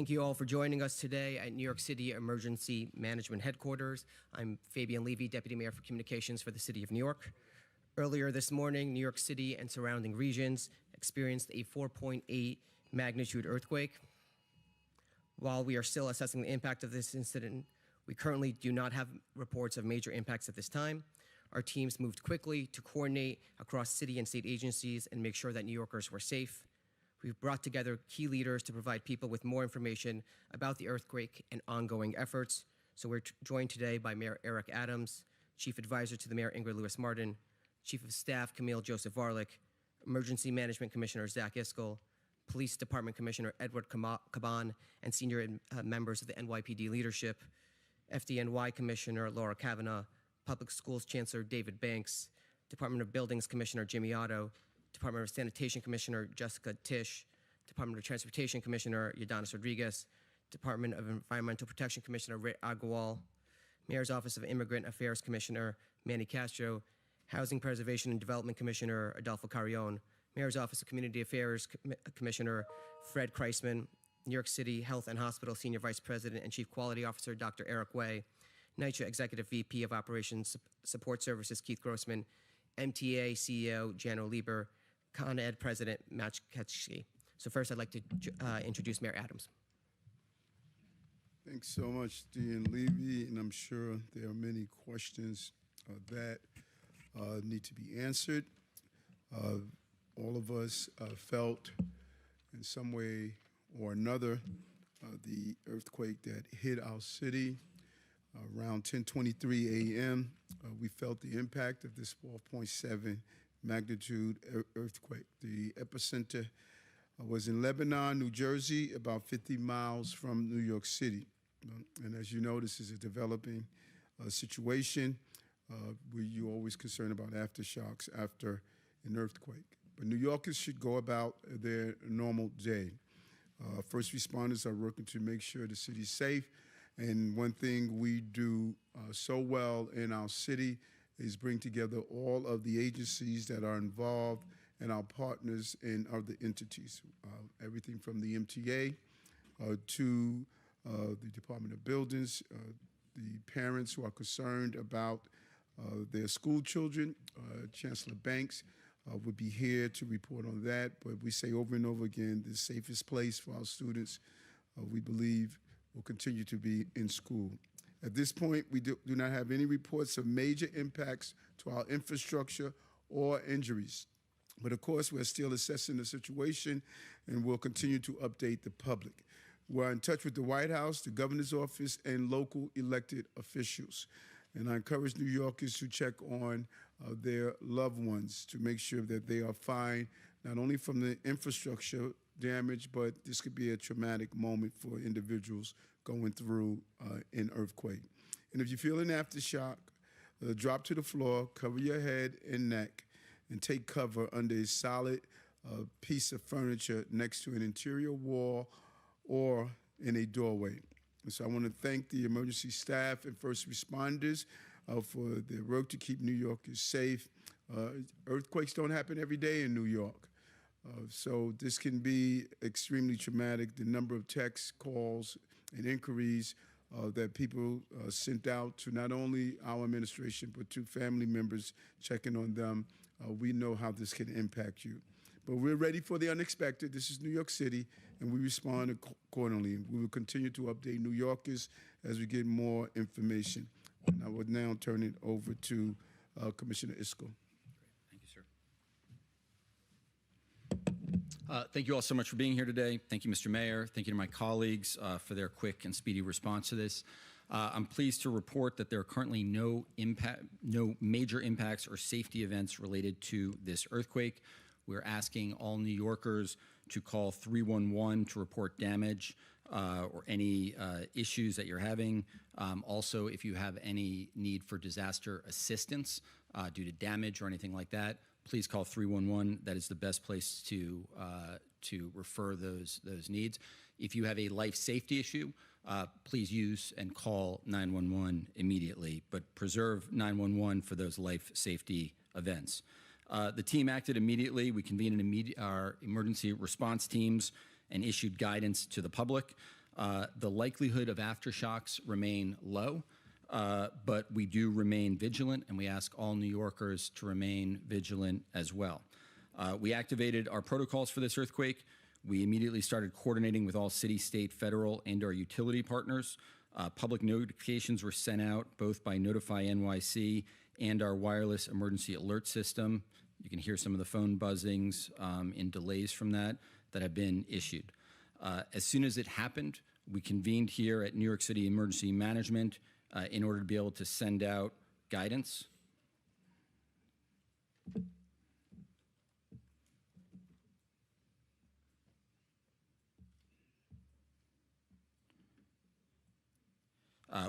Thank you all for joining us today at New York City Emergency Management Headquarters. I'm Fabian Levy, Deputy Mayor for Communications for the City of New York. Earlier this morning, New York City and surrounding regions experienced a 4.8 magnitude earthquake. While we are still assessing the impact of this incident, we currently do not have reports of major impacts at this time. Our teams moved quickly to coordinate across city and state agencies and make sure that New Yorkers were safe. We've brought together key leaders to provide people with more information about the earthquake and ongoing efforts. So we're joined today by Mayor Eric Adams, Chief Advisor to the Mayor Ingrid Lewis-Martin, Chief of Staff Camille Joseph Varlick, Emergency Management Commissioner Zach Iskel, Police Department Commissioner Edward Caban, and senior members of the NYPD leadership, FDNY Commissioner Laura Kavanaugh, Public Schools Chancellor David Banks, Department of Buildings Commissioner Jimmy Otto, Department of Sanitation Commissioner Jessica Tisch, Department of Transportation Commissioner Yadanis Rodriguez, Department of Environmental Protection Commissioner Rit Agrawal, Mayor's Office of Immigrant Affairs Commissioner Manny Castro, Housing Preservation and Development Commissioner Adolfo Carrion, Mayor's Office of Community Affairs Commissioner Fred Kreisman, New York City Health and Hospital Senior Vice President and Chief Quality Officer Dr. Eric Way, NYCHA Executive VP of Operations Support Services Keith Grossman, MTA CEO Jano Lieber, Con Ed President Matt Ketschke. So first, I'd like to introduce Mayor Adams. Thanks so much, Dean Levy, and I'm sure there are many questions that need to be answered. All of us felt in some way or another the earthquake that hit our city around 10:23 a.m. We felt the impact of this 4.7 magnitude earthquake. The epicenter was in Lebanon, New Jersey, about 50 miles from New York City. And as you know, this is a developing situation where you're always concerned about aftershocks after an earthquake. But New Yorkers should go about their normal day. First responders are working to make sure the city's safe. And one thing we do so well in our city is bring together all of the agencies that are involved and our partners in other entities. Everything from the MTA to the Department of Buildings, the parents who are concerned about their school children. Chancellor Banks would be here to report on that. But we say over and over again, the safest place for our students, we believe, will continue to be in school. At this point, we do not have any reports of major impacts to our infrastructure or injuries. But of course, we're still assessing the situation and we'll continue to update the public. We're in touch with the White House, the governor's office, and local elected officials. And I encourage New Yorkers to check on their loved ones to make sure that they are fine, not only from the infrastructure damage, but this could be a traumatic moment for individuals going through an earthquake. And if you feel an aftershock, drop to the floor, cover your head and neck, and take cover under a solid piece of furniture next to an interior wall or in a doorway. And so I want to thank the emergency staff and first responders for their work to keep New Yorkers safe. Earthquakes don't happen every day in New York. So this can be extremely traumatic. The number of texts, calls, and inquiries that people sent out to not only our administration, but to family members checking on them, we know how this can impact you. But we're ready for the unexpected. This is New York City, and we respond accordingly. We will continue to update New Yorkers as we get more information. And I would now turn it over to Commissioner Iskel. Thank you, sir. Thank you all so much for being here today. Thank you, Mr. Mayor. Thank you to my colleagues for their quick and speedy response to this. I'm pleased to report that there are currently no major impacts or safety events related to this earthquake. We're asking all New Yorkers to call 311 to report damage or any issues that you're having. Also, if you have any need for disaster assistance due to damage or anything like that, please call 311. That is the best place to refer those needs. If you have a life safety issue, please use and call 911 immediately, but preserve 911 for those life safety events. The team acted immediately. We convened our emergency response teams and issued guidance to the public. The likelihood of aftershocks remain low, but we do remain vigilant, and we ask all New Yorkers to remain vigilant as well. We activated our protocols for this earthquake. We immediately started coordinating with all city, state, federal, and our utility partners. Public notifications were sent out both by Notify NYC and our wireless emergency alert system. You can hear some of the phone buzzings and delays from that have been issued. As soon as it happened, we convened here at New York City Emergency Management in order to be able to send out guidance.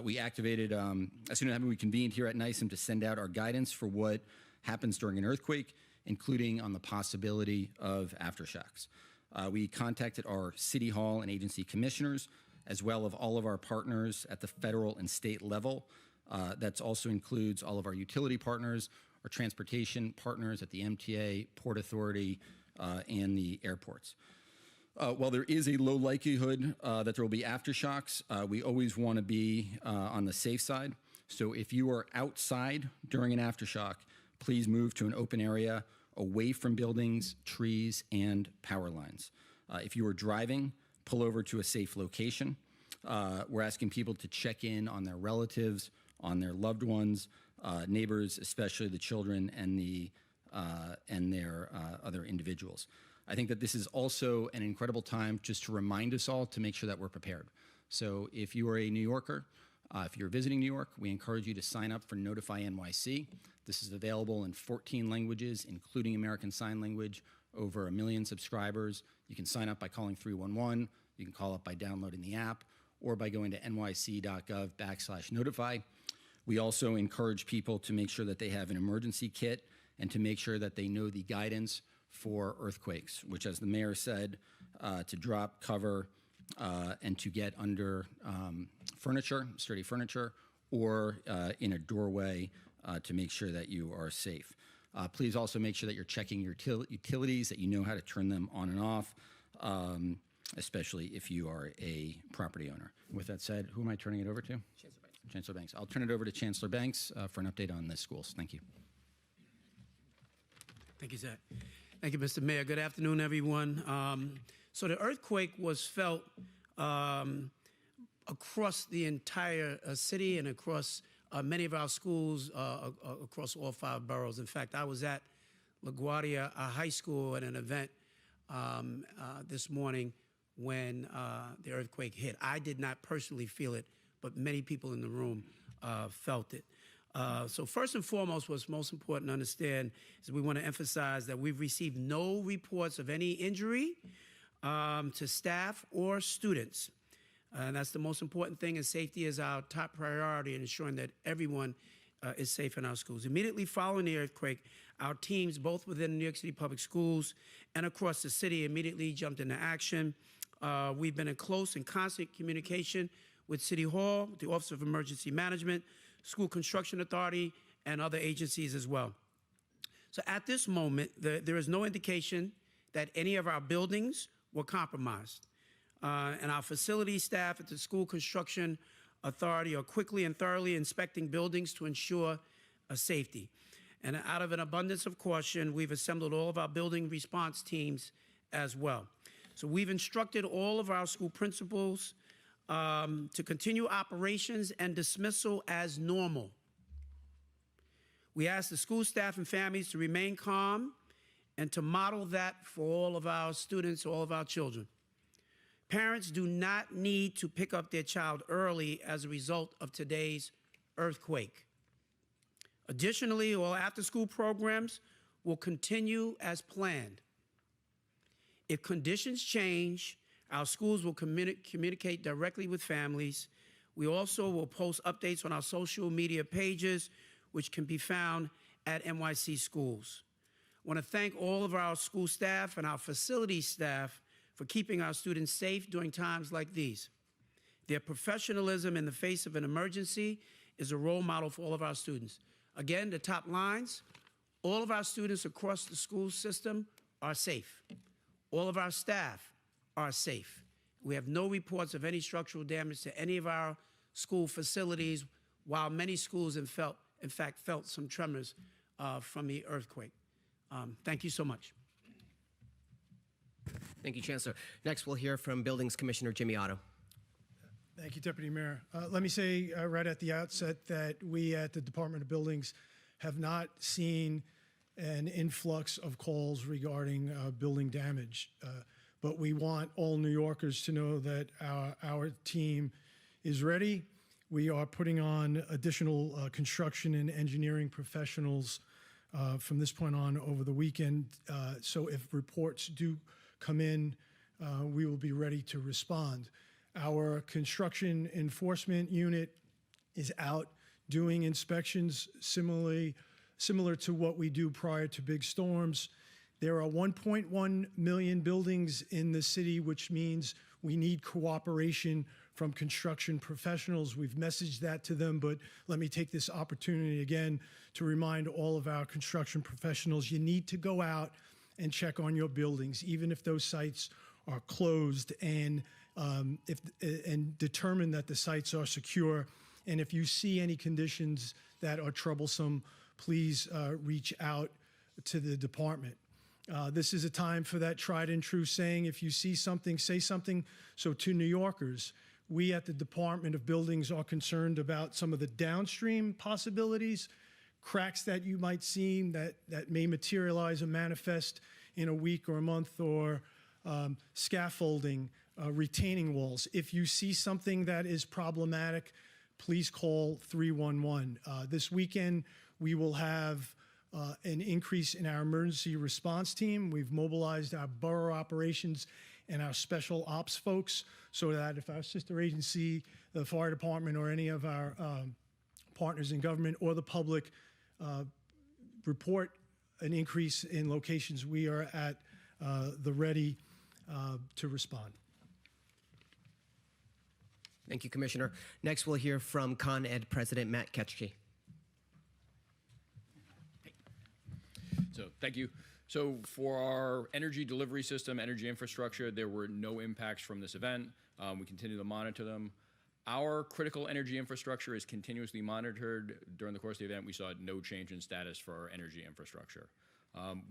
We activated, as soon as we convened here at NYC to send out our guidance for what happens during an earthquake, including on the possibility of aftershocks. We contacted our City Hall and agency commissioners, as well as all of our partners at the federal and state level. That also includes all of our utility partners, our transportation partners at the MTA, Port Authority, and the airports. While there is a low likelihood that there will be aftershocks, we always want to be on the safe side. So if you are outside during an aftershock, please move to an open area away from buildings, trees, and power lines. If you are driving, pull over to a safe location. We're asking people to check in on their relatives, on their loved ones, neighbors, especially the children and their other individuals. I think that this is also an incredible time just to remind us all to make sure that we're prepared. So if you are a New Yorker, if you're visiting New York, we encourage you to sign up for Notify NYC. This is available in 14 languages, including American Sign Language, over 1 million subscribers. You can sign up by calling 311. You can call up by downloading the app or by going to nyc.gov/notify. We also encourage people to make sure that they have an emergency kit and to make sure that they know the guidance for earthquakes, which, as the mayor said, to drop, cover, and to get under furniture, sturdy furniture, or in a doorway to make sure that you are safe. Please also make sure that you're checking your utilities, that you know how to turn them on and off, especially if you are a property owner. With that said, who am I turning it over to? Chancellor Banks. Chancellor Banks. I'll turn it over to Chancellor Banks for an update on the schools. Thank you. Thank you, Zach. Thank you, Mr. Mayor. Good afternoon, everyone. So the earthquake was felt across the entire city and across many of our schools across all 5 boroughs. In fact, I was at LaGuardia High School at an event this morning when the earthquake hit. I did not personally feel it, but many people in the room felt it. So first and foremost, what's most important to understand is we want to emphasize that we've received no reports of any injury to staff or students. And that's the most important thing, and safety is our top priority in ensuring that everyone is safe in our schools. Immediately following the earthquake, our teams, both within New York City Public Schools and across the city, immediately jumped into action. We've been in close and constant communication with City Hall, the Office of Emergency Management, School Construction Authority, and other agencies as well. So at this moment, there is no indication that any of our buildings were compromised. And our facility staff at the School Construction Authority are quickly and thoroughly inspecting buildings to ensure safety. And out of an abundance of caution, we've assembled all of our building response teams as well. So we've instructed all of our school principals to continue operations and dismissal as normal. We ask the school staff and families to remain calm and to model that for all of our students, all of our children. Parents do not need to pick up their child early as a result of today's earthquake. Additionally, all after-school programs will continue as planned. If conditions change, our schools will communicate directly with families. We also will post updates on our social media pages, which can be found at NYC Schools. I want to thank all of our school staff and our facility staff for keeping our students safe during times like these. Their professionalism in the face of an emergency is a role model for all of our students. Again, the top lines, all of our students across the school system are safe. All of our staff are safe. We have no reports of any structural damage to any of our school facilities, while many schools in fact felt some tremors from the earthquake. Thank you so much. Thank you, Chancellor. Next, we'll hear from Buildings Commissioner Jimmy Otto. Thank you, Deputy Mayor. Let me say right at the outset that we at the Department of Buildings have not seen an influx of calls regarding building damage. But we want all New Yorkers to know that our team is ready. We are putting on additional construction and engineering professionals from this point on over the weekend. So if reports do come in, we will be ready to respond. Our construction enforcement unit is out doing inspections similar to what we do prior to big storms. There are 1.1 million buildings in the city, which means we need cooperation from construction professionals. We've messaged that to them, but let me take this opportunity again to remind all of our construction professionals, you need to go out and check on your buildings, even if those sites are closed, and determine that the sites are secure. And if you see any conditions that are troublesome, please reach out to the department. This is a time for that tried and true saying, if you see something, say something. So to New Yorkers, we at the Department of Buildings are concerned about some of the downstream possibilities, cracks that you might see that may materialize and manifest in a week or a month, or scaffolding, retaining walls. If you see something that is problematic, please call 311. This weekend, we will have an increase in our emergency response team. We've mobilized our borough operations and our special ops folks so that if our sister agency, the fire department, or any of our partners in government or the public report an increase in locations, we are at the ready to respond. Thank you, Commissioner. Next, we'll hear from Con Ed President Matt Ketchke. So thank you. So for our energy delivery system, energy infrastructure, there were no impacts from this event. We continue to monitor them. Our critical energy infrastructure is continuously monitored. During the course of the event, we saw no change in status for our energy infrastructure.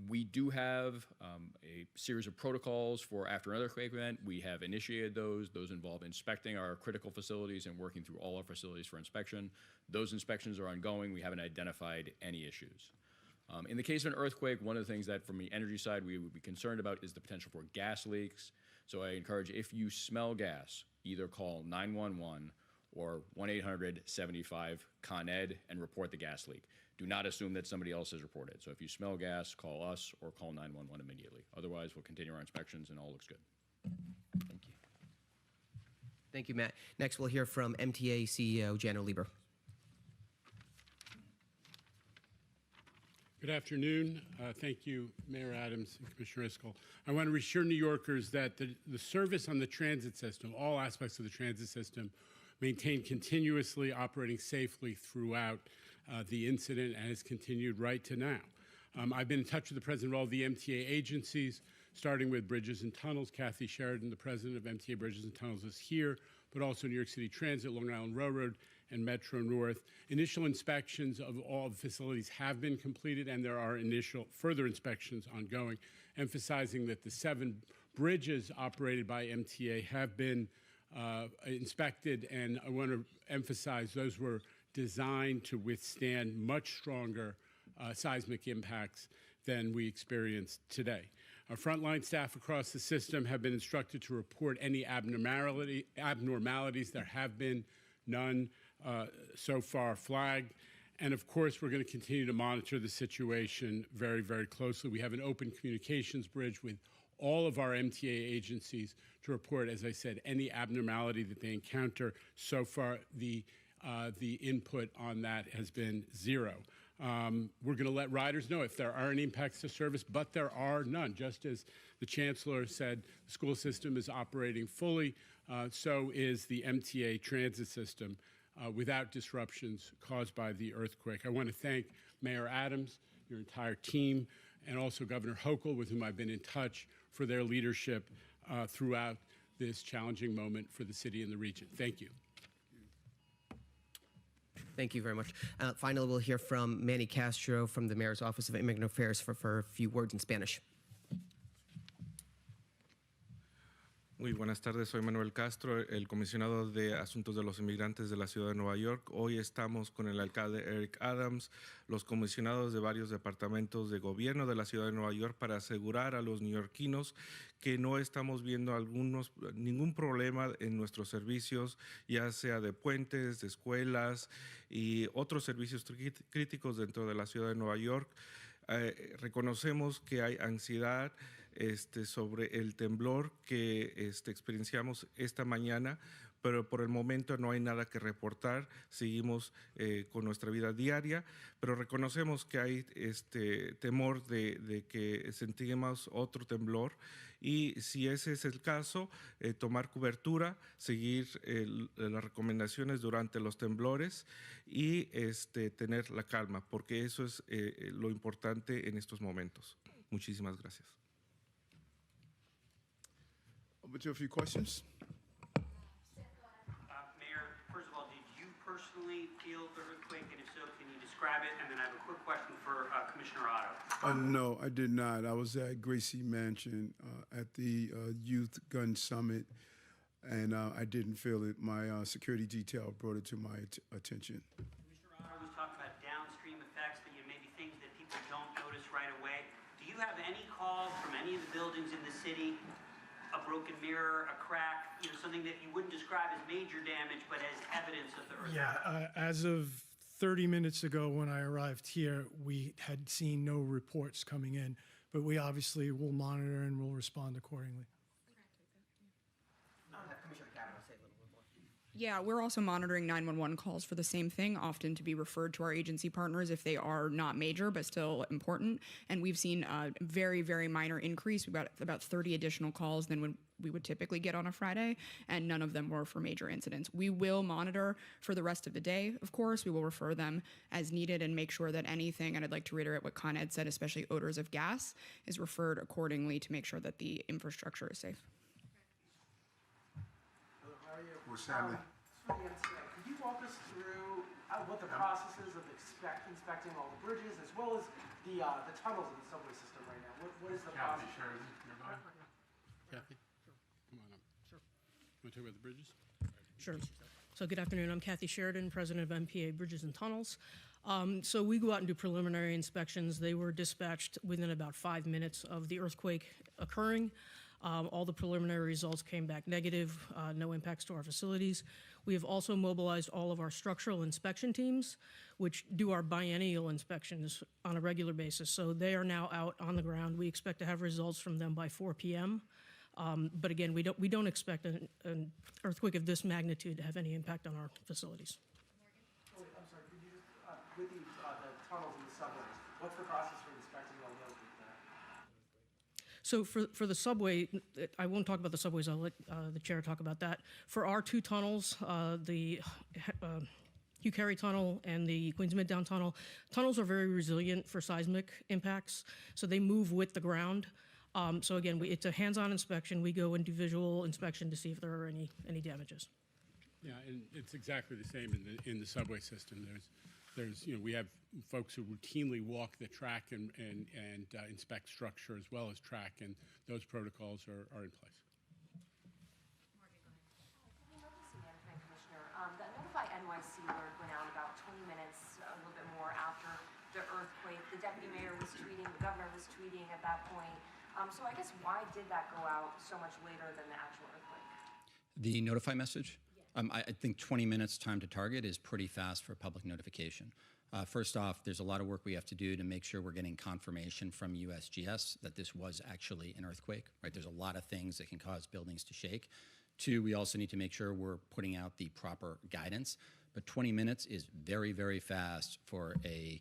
We do have a series of protocols for after an earthquake event. We have initiated those. Those involve inspecting our critical facilities and working through all our facilities for inspection. Those inspections are ongoing. We haven't identified any issues. In the case of an earthquake, one of the things that from the energy side we would be concerned about is the potential for gas leaks. So I encourage, if you smell gas, either call 911 or 1-800-75-CON-ED and report the gas leak. Do not assume that somebody else has reported. So if you smell gas, call us or call 911 immediately. Otherwise, we'll continue our inspections and all looks good. Thank you. Thank you, Matt. Next, we'll hear from MTA CEO Janno Lieber. Good afternoon. Thank you, Mayor Adams and Commissioner Iscol. I want to reassure New Yorkers that the service on the transit system, all aspects of the transit system, maintained continuously, operating safely throughout the incident, and has continued right to now. I've been in touch with the president of all the MTA agencies, starting with Bridges and Tunnels. Kathy Sheridan, the president of MTA Bridges and Tunnels, is here, but also New York City Transit, Long Island Railroad, and Metro North. Initial inspections of all the facilities have been completed, and there are initial further inspections ongoing, emphasizing that the 7 bridges operated by MTA have been inspected, and I want to emphasize those were designed to withstand much stronger seismic impacts than we experienced today. Our frontline staff across the system have been instructed to report any abnormalities. There have been none so far flagged. And of course, we're going to continue to monitor the situation very, very closely. We have an open communications bridge with all of our MTA agencies to report, as I said, any abnormality that they encounter. So far, the input on that has been 0. We're going to let riders know if there are any impacts to service, but there are none. Just as the Chancellor said, the school system is operating fully, so is the MTA transit system without disruptions caused by the earthquake. I want to thank Mayor Adams, your entire team, and also Governor Hochul, with whom I've been in touch, for their leadership throughout this challenging moment for the city and the region. Thank you. Thank you very much. Finally, we'll hear from Manny Castro from the Mayor's Office of Immigrant Affairs for a few words in Spanish. Muy buenas tardes, soy Manuel Castro, el comisionado de Asuntos de los Inmigrantes de la Ciudad de Nueva York. Hoy estamos con el alcalde Eric Adams, los comisionados de varios departamentos de gobierno de la Ciudad de Nueva York para asegurar a los neoyorquinos que no estamos viendo ningún problema en nuestros servicios, ya sea de puentes, de escuelas y otros servicios críticos dentro de la Ciudad de Nueva York. Reconocemos que hay ansiedad sobre el temblor que experienciamos esta mañana, pero por el momento no hay nada que reportar. Seguimos con nuestra vida diaria, pero reconocemos que hay temor de que sentimos otro temblor y si ese es el caso, tomar cobertura, seguir las recomendaciones durante los temblores y tener la calma, porque eso es lo importante en estos momentos. Muchísimas gracias. Over to a few questions. Mayor, first of all, did you personally feel the earthquake? And if so, can you describe it? And then I have a quick question for Commissioner Otto. No, I did not. I was at Gracie Mansion at the Youth Gun Summit, and I didn't feel it. My security detail brought it to my attention. Commissioner Otto was talking about downstream effects, but maybe things that people don't notice right away. Do you have any calls from any of the buildings in the city? A broken mirror, a crack, something that you wouldn't describe as major damage, but as evidence of the earthquake? Yeah, as of 30 minutes ago when I arrived here, we had seen no reports coming in, but we obviously will monitor and will respond accordingly. Yeah, we're also monitoring 911 calls for the same thing, often to be referred to our agency partners if they are not major but still important. And we've seen a very, very minor increase. We've got about 30 additional calls than we would typically get on a Friday, and none of them were for major incidents. We will monitor for the rest of the day, of course. We will refer them as needed and make sure that anything, and I'd like to reiterate what Con Ed said, especially odors of gas, is referred accordingly to make sure that the infrastructure is safe. Stanley. Could you walk us through what the process is of inspecting all the bridges as well as the tunnels in the subway system right now? What is the process? Kathy, come on up. Sure. Want to talk about the bridges? Sure. So good afternoon. I'm Kathy Sheridan, president of MPA Bridges and Tunnels. So we go out and do preliminary inspections. They were dispatched within about 5 minutes of the earthquake occurring. All the preliminary results came back negative, no impacts to our facilities. We have also mobilized all of our structural inspection teams, which do our biennial inspections on a regular basis. So they are now out on the ground. We expect to have results from them by 4 p.m. But again, we don't expect an earthquake of this magnitude to have any impact on our facilities. Oh, I'm sorry, could you just, with the tunnels and the subways, what's the process for inspecting all those? So for the subway, I won't talk about the subways. I'll let the chair talk about that. For our two tunnels, the Hugh Carey Tunnel and the Queens Midtown Tunnel, tunnels are very resilient for seismic impacts, so they move with the ground. So again, it's a hands-on inspection. We go and do visual inspection to see if there are any damages. Yeah, and it's exactly the same in the subway system. There's we have folks who routinely walk the track and inspect structure as well as track, and those protocols are in place. Emergency Management Commissioner, the Notify NYC alert went out about 20 minutes, a little bit more after the earthquake. The deputy mayor was tweeting, the governor was tweeting at that point. So I guess why did that go out so much later than the actual earthquake? The notify message? I think 20 minutes time to target is pretty fast for public notification. First off, there's a lot of work we have to do to make sure we're getting confirmation from USGS that this was actually an earthquake, right? There's a lot of things that can cause buildings to shake. Two, we also need to make sure we're putting out the proper guidance. But 20 minutes is very, very fast for a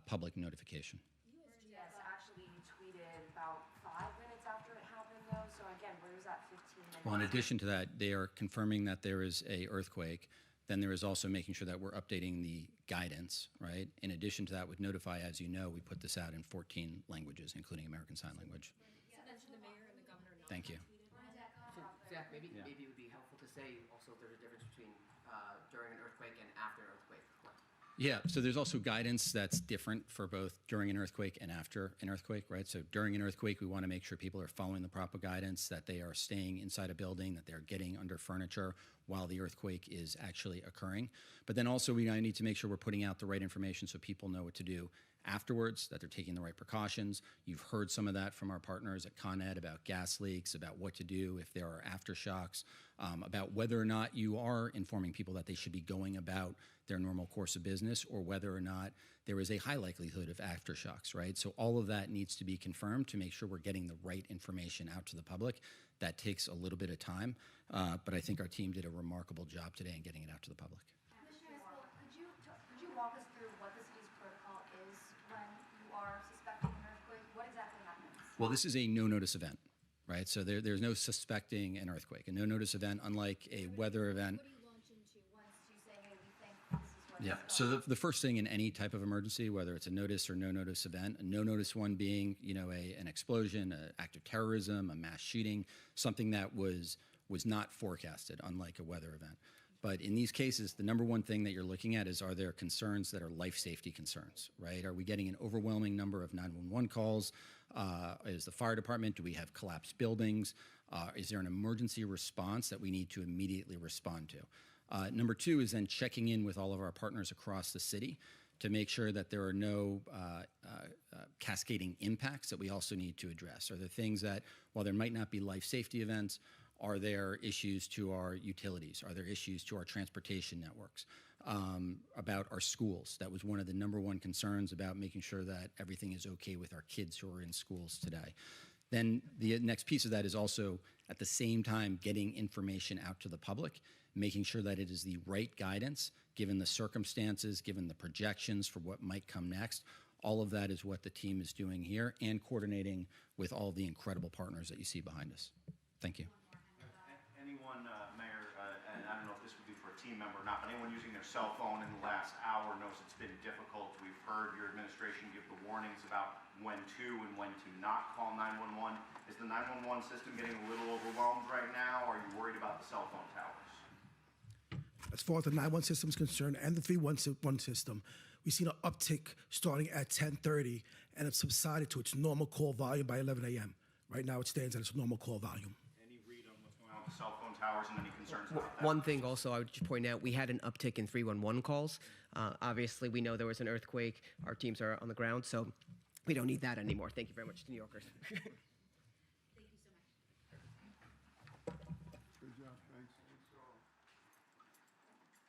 public notification. USGS actually tweeted about 5 minutes after it happened, though. So again, where is that 15 minutes? Well, in addition to that, they are confirming that there is a earthquake. Then there is also making sure that we're updating the guidance, right? In addition to that, with Notify, as you know, we put this out in 14 languages, including American Sign Language. You mentioned the mayor and the governor. Thank you. Staff, maybe it would be helpful to say also if there's a difference between during an earthquake and after an earthquake. Yeah, so there's also guidance that's different for both during an earthquake and after an earthquake, right? So during an earthquake, we want to make sure people are following the proper guidance, that they are staying inside a building, that they're getting under furniture while the earthquake is actually occurring. But then also we need to make sure we're putting out the right information so people know what to do afterwards, that they're taking the right precautions. You've heard some of that from our partners at Con Ed about gas leaks, about what to do if there are aftershocks, about whether or not you are informing people that they should be going about their normal course of business, or whether or not there is a high likelihood of aftershocks, right? So all of that needs to be confirmed to make sure we're getting the right information out to the public. That takes a little bit of time, but I think our team did a remarkable job today in getting it out to the public. Commissioner Isbell, could you walk us through what the city's protocol is when you are suspecting an earthquake? What exactly happens? Well, this is a no-notice event, right? So there's no suspecting an earthquake. A no-notice event, unlike a weather event. What do you launch into once you say, hey, we think this is what Yeah. So the first thing in any type of emergency, whether it's a notice or no notice event, a no notice one being, an explosion, an act of terrorism, a mass shooting, something that was not forecasted, unlike a weather event. But in these cases, the number one thing that you're looking at is, are there concerns that are life safety concerns, right? Are we getting an overwhelming number of 911 calls? Is the fire department, do we have collapsed buildings? Is there an emergency response that we need to immediately respond to? Number two is then checking in with all of our partners across the city to make sure that there are no cascading impacts that we also need to address. Are there things that, while there might not be life safety events, are there issues to our utilities? Are there issues to our transportation networks? About our schools? That was one of the number one concerns, about making sure that everything is okay with our kids who are in schools today. Then the next piece of that is also, at the same time, getting information out to the public, making sure that it is the right guidance, given the circumstances, given the projections for what might come next. All of that is what the team is doing here, and coordinating with all the incredible partners that you see behind us. Thank you. Anyone, Mayor, and I don't know if this would be for a team member or not, but anyone using their cell phone in the last hour knows it's been difficult. We've heard your administration give the warnings about when to and when to not call 911. Is the 911 system getting a little overwhelmed right now, or are you worried about the cell phone towers? As far as the 911 system is concerned and the 311 system, we've seen an uptick starting at 10:30, and it's subsided to its normal call volume by 11 a.m. Right now it stands at its normal call volume. Any read on what's going on with the cell phone towers and any concerns about that? One thing also I would just point out, we had an uptick in 311 calls. Obviously, we know there was an earthquake. Our teams are on the ground, so we don't need that anymore. Thank you very much to New Yorkers.